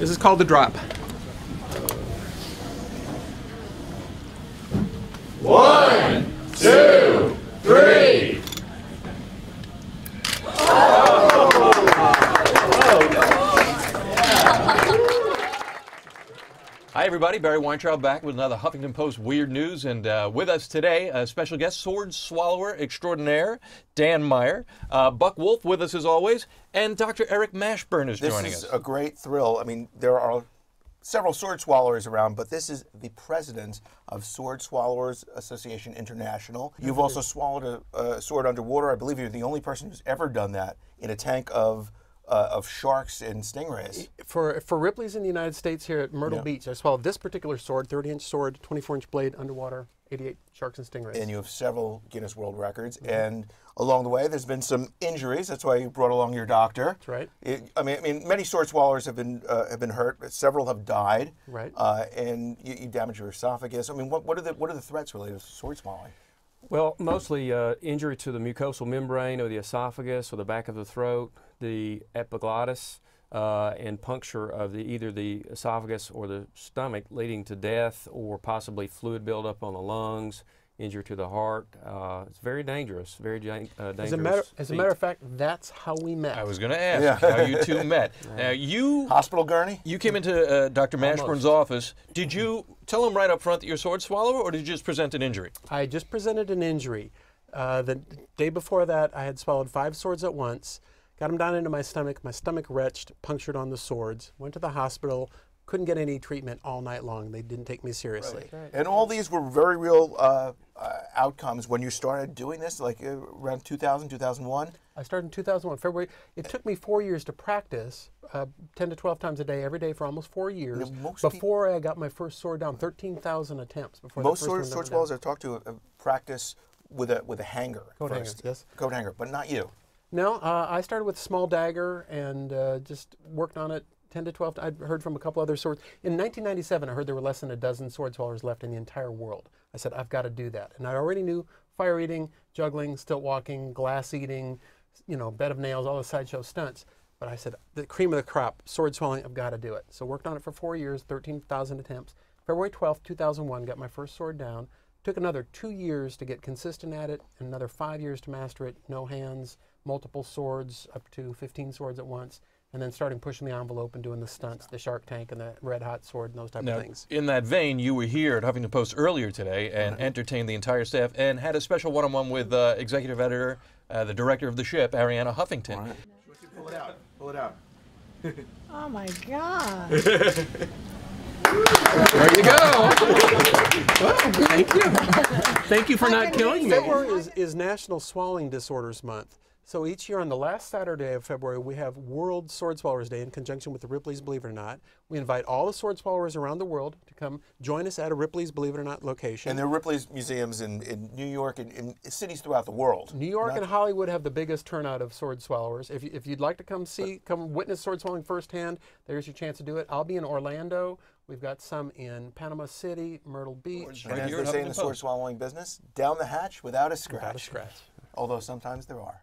This is called the drop. 1, 2, 3. Hi, everybody. Barry Weintraub back with another Huffington Post Weird News. And with us today, a special guest, sword swallower extraordinaire, Dan Meyer. Buck Wolf with us as always. And Dr. Eric Mashburn is joining us. This is a great thrill. I mean, there are several sword swallowers around, but this is the president of Sword Swallowers Association International. You've also swallowed a sword underwater. I believe you're the only person who's ever done that in a tank of sharks and stingrays. For Ripley's in the United States here at Myrtle Beach, I swallowed this particular sword, 30-inch sword, 24-inch blade, underwater, 88 sharks and stingrays. And you have several Guinness World Records. And along the way, there's been some injuries. That's why you brought along your doctor. That's right. I mean, many sword swallowers have been hurt. But several have died. Right. And you damage your esophagus. I mean, what are the threats related to sword swallowing? Well, mostly injury to the mucosal membrane or the esophagus or the back of the throat, the epiglottis, and puncture of either the esophagus or the stomach, leading to death or possibly fluid buildup on the lungs, injury to the heart. It's very dangerous, very dangerous. As a matter of fact, that's how we met. I was going to ask how you two met. Now, you... Hospital gurney? You came into Dr. Mashburn's office. Did you tell him right up front that you're a sword swallower, or did you just present an injury? I just presented an injury. The day before that, I had swallowed 5 swords at once, got them down into my stomach retched, punctured on the swords, went to the hospital, couldn't get any treatment all night long. They didn't take me seriously. Right. And all these were very real outcomes when you started doing this, like around 2000, 2001? I started in 2001, February. It took me 4 years to practice, 10 to 12 times a day, every day for almost 4 years, before I got my first sword down, 13,000 attempts. Before most sword swallowers I've talked to practice with a hanger. Coat hanger, yes. Coat hanger, but not you. No, I started with a small dagger and just worked on it 10 to 12. I'd heard from a couple other swords. In 1997, I heard there were less than a dozen sword swallowers left in the entire world. I said, I've got to do that. And I already knew fire eating, juggling, stilt walking, glass eating, bed of nails, all the sideshow stunts. But I said, the cream of the crop, sword swallowing, I've got to do it. So worked on it for 4 years, 13,000 attempts. February 12th, 2001, got my first sword down. Took another 2 years to get consistent at it, and another 5 years to master it. No hands, multiple swords, up to 15 swords at once. And then starting pushing the envelope and doing the stunts, the Shark Tank and the Red Hot Sword and those type of things. In that vein, you were here at Huffington Post earlier today and entertained the entire staff and had a special one-on-one with executive editor, the director of the ship, Arianna Huffington. All right. Pull it out. Pull it out. Oh my God. There you go. Well, thank you. Thank you for not killing me. February is National Swallowing Disorders Month. So each year on the last Saturday of February, we have World Sword Swallowers Day in conjunction with the Ripley's Believe It or Not. We invite all the sword swallowers around the world to come join us at a Ripley's Believe It or Not location. And there are Ripley's museums in New York and in cities throughout the world. New York and Hollywood have the biggest turnout of sword swallowers. If you'd like to come witness sword swallowing firsthand, there's your chance to do it. I'll be in Orlando. We've got some in Panama City, Myrtle Beach. And as they say in the sword swallowing business, down the hatch without a scratch. Without a scratch. Although sometimes there are.